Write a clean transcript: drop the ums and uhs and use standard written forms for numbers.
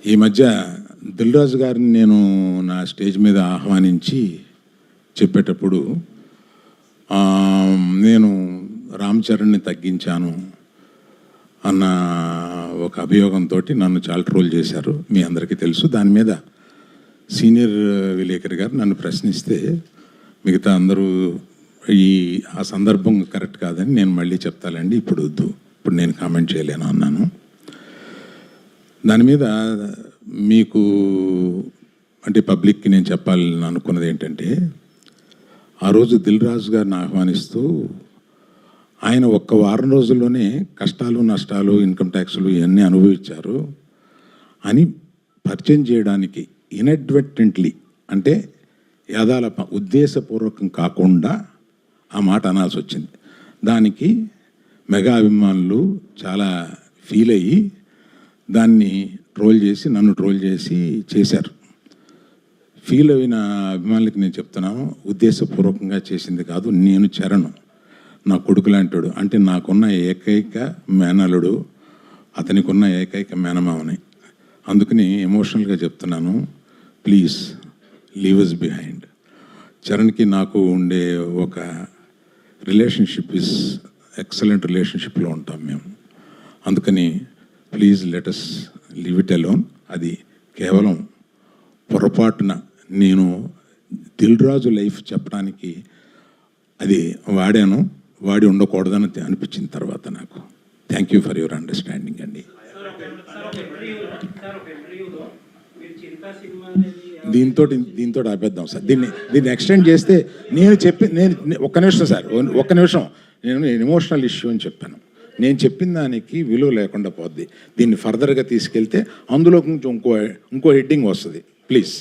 ఈ మధ్య దిల్ రాజు గారిని నేను నా స్టేజ్ మీద ఆహ్వానించి చెప్పేటప్పుడు నేను రామ్ చరణ్ని తగ్గించాను అన్న ఒక అభియోగంతో నన్ను చాలా ట్రోల్ చేశారు. మీ అందరికీ తెలుసు. దాని మీద సీనియర్ విలేకరి గారు నన్ను ప్రశ్నిస్తే మిగతా అందరూ ఆ సందర్భం కరెక్ట్ కాదని నేను మళ్ళీ చెప్తానండి, ఇప్పుడు వద్దు, ఇప్పుడు నేను కామెంట్ చేయలేను అన్నాను. దాని మీద మీకు అంటే పబ్లిక్కి నేను చెప్పాలని అనుకున్నది ఏంటంటే, ఆ రోజు దిల్ రాజు గారిని ఆహ్వానిస్తూ ఆయన ఒక్క వారం రోజుల్లోనే కష్టాలు నష్టాలు ఇన్కమ్ ట్యాక్స్లు ఇవన్నీ అనుభవించారు అని పరిచయం చేయడానికి ఇన్అడ్వర్టెంట్లీ అంటే యథాలప ఉద్దేశపూర్వకం కాకుండా ఆ మాట అనాల్సి వచ్చింది. దానికి మెగా అభిమానులు చాలా ఫీల్ అయ్యి దాన్ని నన్ను ట్రోల్ చేసి చేశారు. ఫీల్ అయిన అభిమానులకి నేను చెప్తున్నాను, ఉద్దేశపూర్వకంగా చేసింది కాదు. నేను చరణ్ నా కొడుకు లాంటాడు, అంటే నాకున్న ఏకైక మేనలుడు, అతనికి ఉన్న ఏకైక మేనమావని. అందుకని ఎమోషనల్గా చెప్తున్నాను, ప్లీజ్ లీవ్ అస్ బిహైండ్. చరణ్కి నాకు ఉండే ఒక రిలేషన్షిప్ ఇస్ ఎక్సలెంట్ రిలేషన్షిప్లో ఉంటాం మేము. అందుకని please let us leave it alone. అది కేవలం పొరపాటున నేను దిల్ రాజు లైఫ్ చెప్పడానికి అది వాడి ఉండకూడదని అనిపించిన తర్వాత నాకు. Thank you for your understanding అండి. దీంతో ఆపేద్దాం సార్. దీన్ని ఎక్స్టెండ్ చేస్తే నేను ఒక్క నిమిషం సార్, ఒక్క నిమిషం. నేను ఎమోషనల్ ఇష్యూ అని చెప్పాను. నేను చెప్పిన దానికి విలువ లేకుండా పోద్ది. దీన్ని ఫర్దర్గా తీసుకెళ్తే అందులో కొంచెం ఇంకో హెడ్డింగ్ వస్తుంది. ప్లీజ్.